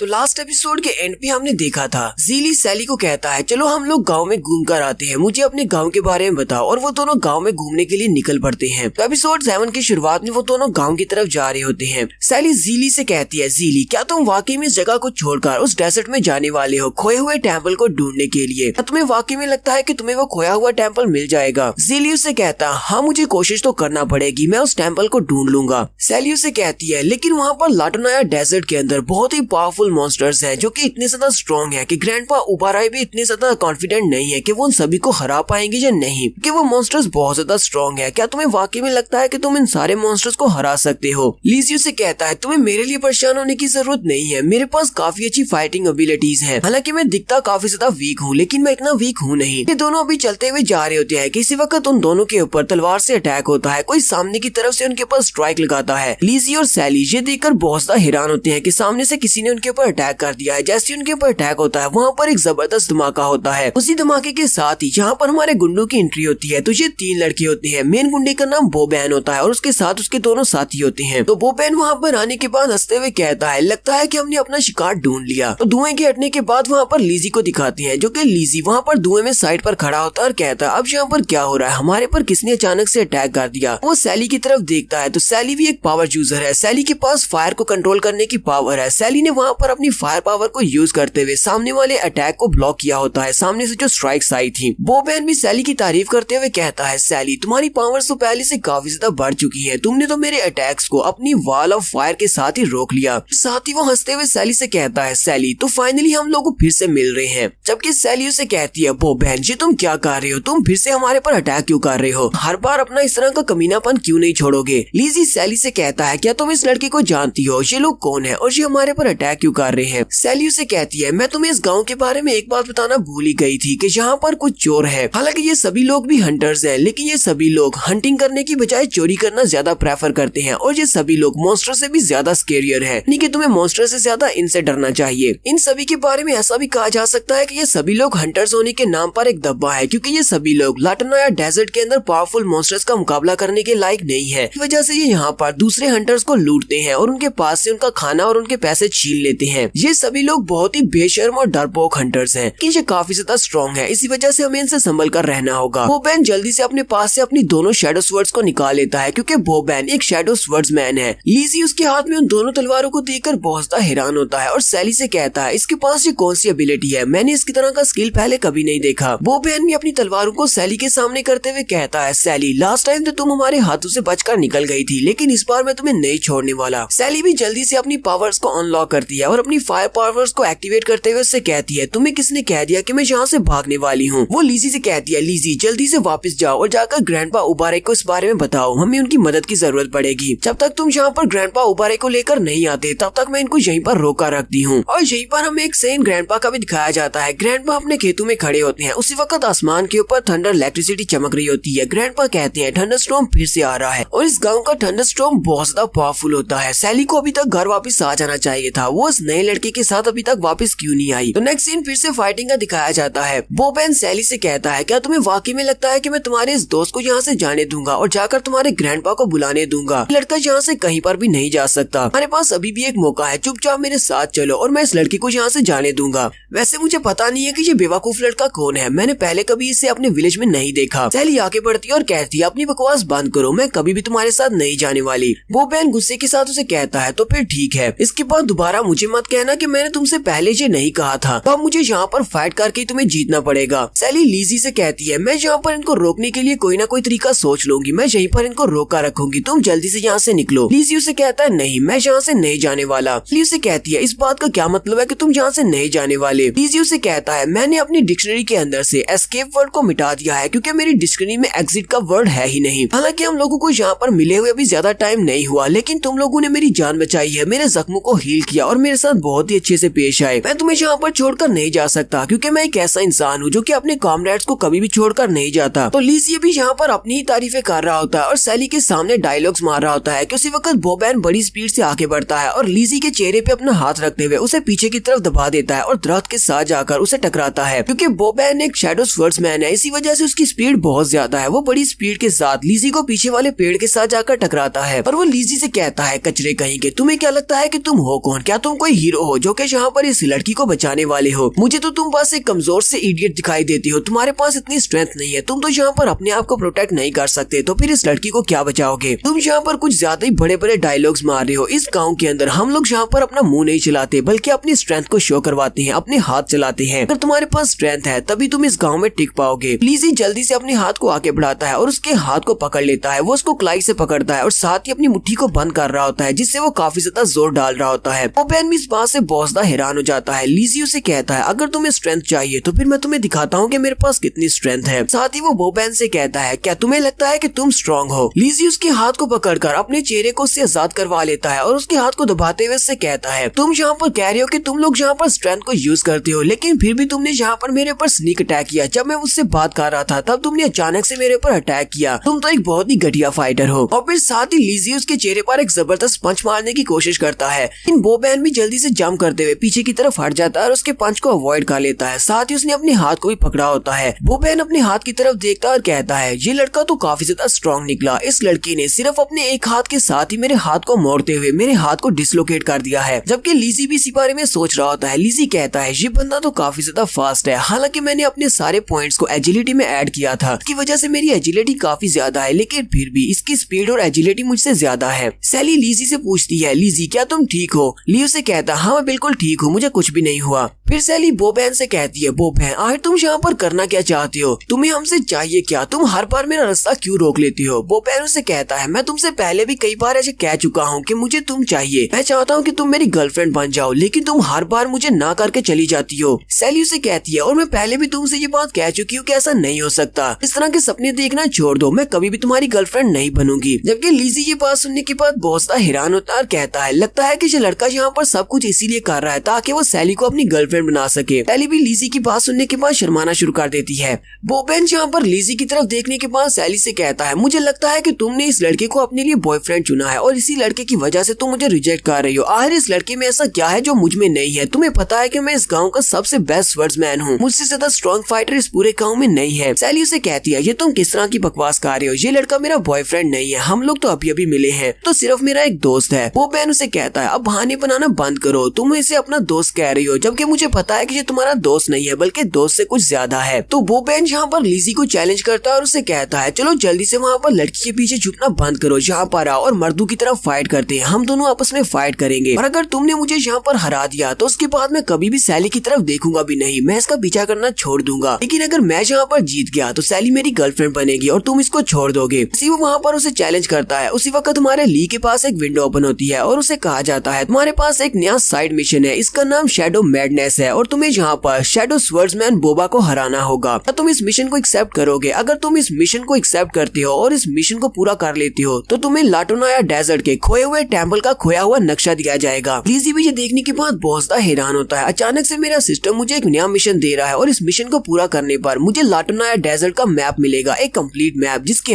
तो last episode के and पे हमने देखा था ज़ीली सैली को कहता है चलो हम लोग गांव में घूम कर आते हैं, मुझे अपने गांव के बारे में बताओ। और वो दोनों गांव में घूमने के लिए निकल पड़ते हैं। तो एपिसोड 7 की शुरुआत में वो दोनों गांव की तरफ जा रहे होते हैं। सैली ज़ीली से कहती है ज़ीली क्या तुम वाकई में इस जगह को छोड़कर उस डेजर्ट में जाने वाले हो खोए हुए टेम्पल को ढूंढने के लिए? क्या तुम्हें वाकई में लगता है कि तुम्हें वो खोया हुआ टेम्पल मिल जाएगा? ज़ीली उससे कहता हाँ मुझे कोशिश तो करना पड़ेगी, मैं उस टेम्पल को ढूंढ लूंगा। सैली उससे कहती है लेकिन वहाँ पर लाटोनाया डेजर्ट के अंदर बहुत ही पावरफुल मॉन्स्टर्स हैं जो कि इतने ज्यादा स्ट्रॉन्ग है कि ग्रैंडपा उबाराई भी इतने ज्यादा कॉन्फिडेंट नहीं है कि वो उन सभी को हरा पाएंगे या नहीं, कि वो मॉन्स्टर्स बहुत ज्यादा स्ट्रॉन्ग है। क्या तुम्हें वाकई में लगता है कि तुम इन सारे मॉन्स्टर्स को हरा सकते हो? लीजियो से कहता है तुम्हें मेरे लिए परेशान होने की जरूरत नहीं है, मेरे पास काफी अच्छी फाइटिंग एबिलिटीज है। हालांकि मैं दिखता काफी ज्यादा वीक हूँ लेकिन मैं इतना वीक हूँ नहीं। ये दोनों अभी चलते हुए जा रहे होते हैं, किसी वक्त उन दोनों के ऊपर तलवार से अटैक होता है, कोई सामने की तरफ से उनके ऊपर स्ट्राइक लगाता है। लीजियो और सैली ये देखकर बहुत ज्यादा हैरान होते हैं कि सामने से किसी ने उनके ऊपर अटैक कर दिया है। जैसे उनके ऊपर अटैक होता है वहाँ पर एक जबरदस्त धमाका होता है। उसी धमाके के साथ ही जहाँ पर हमारे गुंडों की एंट्री होती है तो ये 3 लड़के होते हैं। मेन गुंडे का नाम बोबैन होता है और उसके साथ उसके दोनों साथी होते हैं। तो बोबैन वहाँ पर आने के बाद हंसते हुए कहता है लगता है कि हमने अपना शिकार ढूंढ लिया। तो धुएं के हटने के बाद वहाँ पर लीजी को दिखाते हैं जो कि लीजी वहाँ पर धुएं में साइड पर खड़ा होता है और कहता है अब यहाँ पर क्या हो रहा है, हमारे पर किसने अचानक से अटैक कर दिया। वो सैली की तरफ देखता है तो सैली भी एक पावर यूजर है, सैली के पास फायर को कंट्रोल करने की पावर है। सैली ने वहाँ पर अपनी फायर पावर को यूज करते हुए सामने वाले अटैक को ब्लॉक किया होता है, सामने से जो स्ट्राइक्स आई थी। बोबैन भी सैली की तारीफ करते हुए कहता है सैली तुम्हारी पावर्स तो पहले से काफी ज्यादा बढ़ चुकी है, तुमने तो मेरे अटैक्स को अपनी वॉल ऑफ फायर के साथ ही रोक लिया। साथ ही वो हंसते हुए सैली से कहता है सैली तो फाइनली हम लोग फिर से मिल रहे हैं। जबकि सैली उसे कहती है बोबैन जी तुम क्या कर रहे हो, तुम फिर से हमारे पर अटैक क्यों कर रहे हो, हर बार अपना इस तरह का कमीनापन क्यों नहीं छोड़ोगे? लीजी सैली से कहता है क्या तुम इस लड़के को जानती हो, ये लोग कौन है और ये हमारे पर अटैक क्यों कर रहे हैं? सैली उसे कहती है मैं तुम्हें इस गाँव के बारे में एक बात बताना भूल ही गई थी कि यहाँ पर कुछ चोर है। हालांकि ये सभी लोग भी हंटर्स हैं लेकिन ये सभी लोग हंटिंग करने की बजाय चोरी करना ज्यादा प्रेफर करते हैं और ये सभी लोग मॉन्स्टर से भी ज्यादा स्केरियर है। नहीं कि तुम्हें मॉन्स्टर से ज्यादा इनसे डरना चाहिए। इन सभी के बारे में ऐसा भी कहा जा सकता है कि ये सभी लोग हंटर्स होने के नाम पर एक धब्बा है, क्योंकि ये सभी लोग लाटोनाया डेजर्ट के अंदर पावरफुल मॉन्स्टर्स का मुकाबला करने के लायक नहीं है। इस वजह से ये यहाँ पर दूसरे हंटर्स को लूटते हैं और उनके पास से उनका खाना और उनके पैसे छीन लेते हैं। ये सभी लोग बहुत ही बेशर्म और डरपोक हंटर्स हैं कि ये काफी ज्यादा स्ट्रॉन्ग है, इसी वजह से हमें इनसे संभल कर रहना होगा। बोबैन जल्दी से अपने पास से अपनी दोनों शैडो स्वर्ड्स को निकाल लेता है क्योंकि बोबैन एक शैडो स्वर्ड्समैन है। लीजी उसके हाथ में उन दोनों तलवारों को देखकर बहुत ज्यादा हैरान होता है और सैली से कहता है इसके पास ये कौन सी एबिलिटी है, मैंने इसकी तरह का स्किल पहले कभी नहीं देखा। बोबैन भी अपनी तलवारों को सैली के सामने करते हुए कहता है सैली लास्ट टाइम तो तुम हमारे हाथों से बचकर निकल गई थी लेकिन इस बार मैं तुम्हें नहीं छोड़ने वाला। सैली भी जल्दी से अपनी पावर्स को अनलॉक करती है और अपनी फायर पावर्स को एक्टिवेट करते हुए उससे कहती है तुम्हें किसने कह दिया कि मैं यहाँ से भागने वाली हूँ? वो लीजी से कहती है लीजी जल्दी से वापस जाओ और जाकर ग्रैंडपा उबारे को इस बारे में बताओ, हमें उनकी मदद की जरूरत पड़ेगी। जब तक तुम यहाँ पर ग्रैंडपा उबारे को लेकर नहीं आते तब तक मैं इनको यहीं पर रोका रखती हूँ। और यहीं पर हमें एक सेन ग्रैंडपा का भी दिखाया जाता है। ग्रैंडपा अपने खेतों में खड़े होते हैं, उसी वक्त आसमान के ऊपर थंडर इलेक्ट्रिसिटी चमक रही होती है। ग्रैंडपा कहते हैं थंडरस्टॉर्म फिर से आ रहा है और इस गाँव का थंडरस्टॉर्म बहुत ज्यादा पावरफुल होता है। सैली को अभी तक घर वापस आ जाना चाहिए था, वो उस नए लड़के के साथ अभी तक वापस क्यों नहीं आई? तो नेक्स्ट सीन फिर से फाइटिंग का दिखाया जाता है। बोबैन सैली से कहता है क्या तुम्हें वाकई में लगता है कि मैं तुम्हारे इस दोस्त को यहाँ से जाने दूंगा और जाकर तुम्हारे ग्रैंडपा को बुलाने दूंगा? लड़का यहाँ से कहीं पर भी नहीं जा सकता, हमारे पास अभी भी एक मौका है, चुपचाप मेरे साथ चलो और मैं इस लड़के को यहाँ से जाने दूंगा। वैसे मुझे पता नहीं है कि ये बेवकूफ लड़का कौन है, मैंने पहले कभी इसे अपने विलेज में नहीं देखा। सैली आगे बढ़ती है और कहती है अपनी बकवास बंद करो, मैं कभी भी तुम्हारे साथ नहीं जाने वाली। बोबैन गुस्से के साथ उसे कहता है तो फिर ठीक है, इसके बाद दोबारा मुझे मत कहना कि मैंने तुमसे पहले ये नहीं कहा था, तो अब मुझे यहाँ पर फाइट करके तुम्हें जीतना पड़ेगा। सैली लीजी से कहती है मैं यहाँ पर इनको रोकने के लिए कोई ना कोई तरीका सोच लूंगी, मैं यहीं पर इनको रोका रखूंगी, तुम जल्दी से यहाँ से निकलो। लीजी उसे कहता है नहीं मैं यहाँ से नहीं जाने वाला। लीजी उसे कहती है इस बात का क्या मतलब है कि तुम यहाँ से नहीं जाने वाले? लीजी उसे कहता है मैंने अपनी डिक्शनरी के अंदर से एस्केप वर्ड को मिटा दिया है क्योंकि मेरी डिक्शनरी में एग्जिट का वर्ड है ही नहीं। हालांकि हम लोगों को यहाँ पर मिले हुए अभी ज्यादा टाइम नहीं हुआ लेकिन तुम लोगों ने मेरी जान बचाई है, मेरे जख्मों को हील किया और मेरे साथ बहुत ही अच्छे से पेश आए। मैं तुम्हें यहाँ पर छोड़कर नहीं जा सकता क्योंकि मैं एक ऐसा इंसान हूँ जो कि अपने कॉमरेड्स को कभी भी छोड़कर नहीं जाता। तो लीजी भी यहाँ पर अपनी ही तारीफें कर रहा होता है और सैली के सामने डायलॉग्स मार रहा होता है कि उसी वक्त बोबैन बड़ी स्पीड से आगे बढ़ता है और लीजी के चेहरे पे अपना हाथ रखते हुए उसे पीछे की तरफ दबा देता है और दरख्त के साथ जाकर उसे टकराता है। क्योंकि बोबैन एक शैडो स्वर्ड्समैन है, इसी वजह से उसकी स्पीड बहुत ज्यादा है। वो बड़ी स्पीड के साथ लीजी को पीछे वाले पेड़ के साथ जाकर टकराता है और वो लीजी से कहता है कचरे कहीं के, तुम्हें क्या लगता है कि तुम हो कौन? क्या तुम कोई कोई हीरो हो जो कि यहाँ पर इस लड़की को बचाने वाले हो। मुझे तो तुम बस एक कमजोर से इडियट दिखाई देती हो, तुम्हारे पास इतनी स्ट्रेंथ नहीं है, तुम तो यहाँ पर अपने आप को प्रोटेक्ट नहीं कर सकते, तो फिर इस लड़की को क्या बचाओगे। तुम यहाँ पर कुछ ज्यादा ही बड़े बड़े डायलॉग्स मार रहे हो। इस गाँव के अंदर हम लोग यहाँ पर अपना मुंह नहीं चलाते बल्कि अपनी स्ट्रेंथ को शो करवाते हैं, अपने हाथ चलाते हैं। अगर तुम्हारे पास स्ट्रेंथ है तभी तुम इस गाँव में टिक पाओगे। लिज़ी जल्दी से अपने हाथ को आगे बढ़ाता है और उसके हाथ को पकड़ लेता है। वो उसको कलाई से पकड़ता है और साथ ही अपनी मुट्ठी को बंद कर रहा होता है, जिससे वो काफी ज्यादा जोर डाल रहा होता है। बोबैन भी इस बात से बहुत ज्यादा हैरान हो जाता है। लिज़ी उसे कहता है अगर तुम्हें स्ट्रेंथ चाहिए तो फिर मैं तुम्हें दिखाता हूँ कि मेरे पास कितनी स्ट्रेंथ है। साथ ही वो बोबैन से कहता है क्या तुम्हें लगता है कि तुम स्ट्रॉन्ग हो। लिज़ी उसके हाथ को पकड़कर अपने चेहरे को उससे आजाद करवा लेता है और उसके हाथ को दबाते हुए उससे कहता है तुम यहाँ पर कह रहे हो कि तुम लोग यहाँ पर स्ट्रेंथ को यूज करते हो, लेकिन फिर भी तुमने यहाँ पर मेरे ऊपर स्नीक अटैक किया। जब मैं उससे बात कर रहा था तब तुमने अचानक से मेरे ऊपर अटैक किया। तुम तो एक बहुत ही घटिया फाइटर हो। और फिर साथ ही लिज़ी उसके चेहरे पर एक जबरदस्त पंच मारने की कोशिश करता है, लेकिन बोबैन भी जल्दी से जंप करते हुए पीछे की तरफ हट जाता है और उसके पंच को अवॉइड कर लेता है। साथ ही उसने अपने हाथ को भी पकड़ा होता है। बोबैन अपने हाथ की तरफ देखता है और कहता है ये लड़का तो काफी ज्यादा स्ट्रॉन्ग निकला। इस लड़की ने सिर्फ अपने एक हाथ के साथ ही मेरे हाथ को मोड़ते हुए मेरे हाथ को डिसलोकेट कर दिया है। जबकि लिज़ी भी इसी बारे में सोच रहा होता है। लिज़ी कहता है ये बंदा तो काफी ज्यादा फास्ट है, हालांकि मैंने अपने सारे पॉइंट्स को एजिलिटी में ऐड किया था, इसकी वजह से मेरी एजिलिटी काफी ज्यादा है, लेकिन फिर भी इसकी स्पीड और एजिलिटी मुझसे ज्यादा है। सैली लिज़ी से पूछती है लिज़ी क्या तुम ठीक हो। ली उसे कहता हाँ मैं बिल्कुल ठीक हूँ, मुझे कुछ भी नहीं हुआ। फिर सैली बोबैन से कहती है बोबैन आखिर तुम यहाँ पर करना क्या चाहती हो, तुम्हें हमसे चाहिए क्या, तुम हर बार मेरा रास्ता क्यों रोक लेती हो। बोबैन उसे कहता है मैं तुमसे पहले भी कई बार ऐसे कह चुका हूँ कि मुझे तुम चाहिए, मैं चाहता हूँ कि तुम मेरी गर्लफ्रेंड बन जाओ, लेकिन तुम हर बार मुझे ना करके चली जाती हो। सैली उसे कहती है और मैं पहले भी तुमसे ये बात कह चुकी हूँ कि ऐसा नहीं हो सकता, इस तरह के सपने देखना छोड़ दो, मैं कभी भी तुम्हारी गर्लफ्रेंड नहीं बनूंगी। जबकि लिज़ी ये बात सुनने के बाद बहुत ज्यादा हैरान होता है और कहता है लगता है कि ये लड़का यहाँ पर सब कुछ इसीलिए कर रहा है ताकि वो सैली को अपनी गर्लफ्रेंड बना सके। सैली भी लिज़ी की बात सुनने के बाद शर्माना शुरू कर देती है। बोबैन यहाँ पर लिज़ी की तरफ देखने के बाद सैली से कहता है मुझे लगता है कि तुमने इस लड़के को अपने लिए बॉयफ्रेंड चुना है और इसी लड़के की वजह से तुम मुझे रिजेक्ट कर रही हो। आखिर इस लड़के में ऐसा क्या है जो मुझ में नहीं है। तुम्हें पता है कि मैं इस गाँव का सबसे बेस्ट स्वर्ड्समैन हूँ, मुझसे ज्यादा स्ट्रॉन्ग फाइटर इस पूरे गाँव में नहीं है। सैली उसे कहती है ये तुम किस तरह की बकवास कर रहे हो, ये लड़का मेरा बॉयफ्रेंड नहीं है, हम लोग तो अभी अभी मिले हैं, तो सिर्फ मेरा एक दोस्त है। बोबैन उसे कहता है अब बहाने बनाना बंद करो, तुम इसे अपना दोस्त कह रही हो जबकि मुझे पता है कि ये तुम्हारा दोस्त नहीं है बल्कि दोस्त से कुछ ज्यादा है। तो बोबैन यहाँ पर लिज़ी को चैलेंज करता है और उसे कहता है चलो जल्दी से वहाँ पर लड़की के पीछे छुपना बंद करो, यहाँ पर आओ और मर्दों की तरफ फाइट करते हैं, हम दोनों आपस में फाइट करेंगे और अगर तुमने मुझे यहाँ पर हरा दिया तो उसके बाद मैं कभी भी सैली की तरफ देखूंगा भी नहीं, मैं इसका पीछा करना छोड़ दूंगा, लेकिन अगर मैं यहाँ पर जीत गया तो सैली मेरी गर्लफ्रेंड बनेगी और तुम इसको छोड़ दोगे। वो वहाँ पर उसे चैलेंज करता है। उसी वक्त हमारे ली के पास एक विंडो ओपन होती है और उसे कहा जाता है तुम्हारे पास एक नया साइड मिशन है, इसका नाम शैडो मैडनेस है और तुम्हें यहाँ पर शैडो स्वर्ड्समैन बोबा को हराना होगा। तुम इस मिशन को एक्सेप्ट करोगे। अगर तुम इस मिशन को एक्सेप्ट करते हो और इस मिशन को पूरा कर लेते हो तो तुम्हें लाटोनाया डेजर्ट के खोए हुए टेम्पल का खोया हुआ नक्शा दिया जाएगा। लिज़ी भी ये देखने के बाद बहुत ज्यादा हैरान होता है। अचानक से मेरा सिस्टम मुझे एक नया मिशन दे रहा है और इस मिशन को पूरा करने पर मुझे लाटोनाया डेजर्ट का मैप मिलेगा, एक कंप्लीट मैप जिसके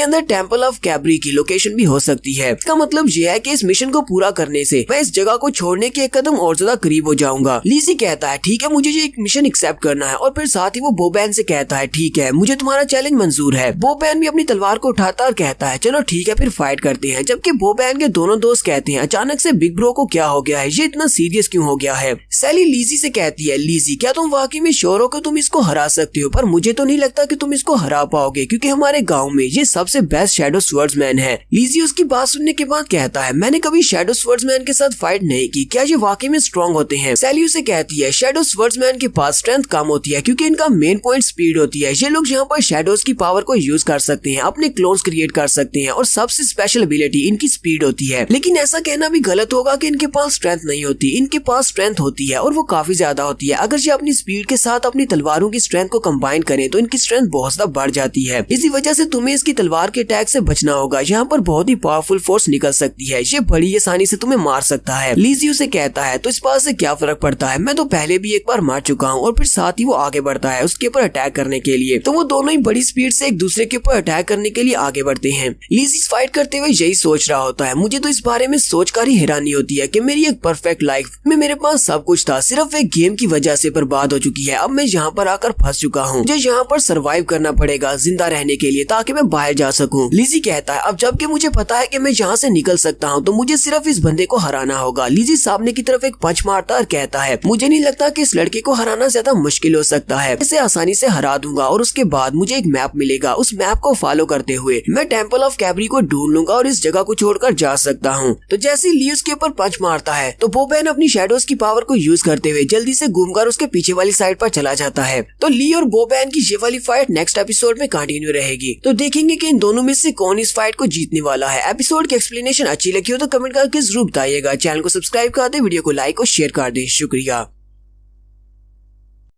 अंदर टेम्पल ऑफ कैबरी की लोकेशन भी हो सकती है। इसका मतलब ये है कि इस मिशन को पूरा करने से मैं इस जगह को छोड़ने के एक कदम और ज्यादा करीब हो जाऊंगा। लिज़ी कहता है ठीक है मुझे ये एक मिशन एक्सेप्ट करना है और फिर साथ ही वो बोबैन से कहता है ठीक है मुझे तुम्हारा चैलेंज मंजूर है। बोबैन भी अपनी तलवार को उठाता और कहता है चलो ठीक है फिर फाइट करते हैं। जबकि बोबैन के दोनों दोस्त कहते हैं अचानक से बिग ब्रो को क्या हो गया है, ये इतना सीरियस क्यों हो गया है। सैली लिज़ी से कहती है लिज़ी क्या तुम वाकई में श्योर हो कि तुम इसको हरा सकती हो, पर मुझे तो नहीं लगता कि तुम इसको हरा पाओगे क्योंकि हमारे गाँव में ये सबसे बेस्ट शैडो स्वर्ड्समैन है। लिज़ी उसकी बात सुनने के बाद कहता है मैंने कभी शैडो स्वर्ड्समैन के साथ फाइट नहीं की, क्या ये वाकई में स्ट्रॉन्ग होते हैं। सैली उसे कहती है शैडो स्वर्ड्समैन के पास स्ट्रेंथ कम होती है क्योंकि इनका मेन पॉइंट स्पीड होती है। ये लोग यहाँ पर शैडोज की पावर को यूज कर सकते हैं, अपने क्लोन्स क्रिएट कर सकते हैं और सबसे स्पेशल एबिलिटी इनकी स्पीड होती है। लेकिन ऐसा कहना भी गलत होगा कि इनके पास स्ट्रेंथ नहीं होती, इनके पास स्ट्रेंथ होती है और वो काफी ज्यादा होती है। अगर ये अपनी स्पीड के साथ अपनी तलवारों की स्ट्रेंथ को कंबाइन करें तो इनकी स्ट्रेंथ बहुत ज्यादा बढ़ जाती है। इसी वजह से तुम्हें इसकी तलवार के अटैक से बचना होगा, यहाँ पर बहुत ही पावरफुल फोर्स निकल सकती है, ये बड़ी आसानी से तुम्हें मार सकता है। लिज़ी उसे कहता है तो इस बात से क्या फर्क पड़ता है, मैं तो पहले भी एक बार मार चुका हूँ। और फिर साथ ही वो आगे बढ़ता है उसके ऊपर अटैक करने के लिए। तो वो दोनों ही बड़ी स्पीड से एक दूसरे के ऊपर अटैक करने के लिए आगे बढ़ते हैं। लिज़ी फाइट करते हुए यही सोच रहा होता है मुझे तो इस बारे में सोचकर ही हैरानी होती है कि मेरी एक परफेक्ट लाइफ में मेरे पास सब कुछ कुछ था सिर्फ एक गेम की वजह से बर्बाद हो चुकी है। अब मैं यहाँ पर आकर फंस चुका हूँ, मुझे यहाँ पर सरवाइव करना पड़ेगा जिंदा रहने के लिए ताकि मैं बाहर जा सकूँ। लिजी कहता है अब जबकि मुझे पता है कि मैं यहाँ से निकल सकता हूँ तो मुझे सिर्फ इस बंदे को हराना होगा। लिजी सामने की तरफ एक पंच मारता और कहता है मुझे नहीं लगता कि इस लड़के को हराना ज्यादा मुश्किल हो सकता है, इसे आसानी से हरा दूंगा और उसके बाद मुझे एक मैप मिलेगा। उस मैप को फॉलो करते हुए मैं टेम्पल ऑफ कैबरी को ढूंढ लूंगा और इस जगह को छोड़कर जा सकता हूँ। तो जैसे ली उसके ऊपर पंच मारता है तो बोबैन अपनी शैडोज की पावर को यूज करते हुए जल्दी से घूमकर उसके पीछे वाली साइड पर चला जाता है। तो ली और बोबैन की ये वाली फाइट नेक्स्ट एपिसोड में कंटिन्यू रहेगी। तो देखेंगे कि इन दोनों में से कौन इस फाइट को जीतने वाला है। एपिसोड की एक्सप्लेनेशन अच्छी लगी हो तो कमेंट करके जरूर बताइएगा। चैनल को सब्सक्राइब कर दे, वीडियो को लाइक और शेयर कर दे। शुक्रिया।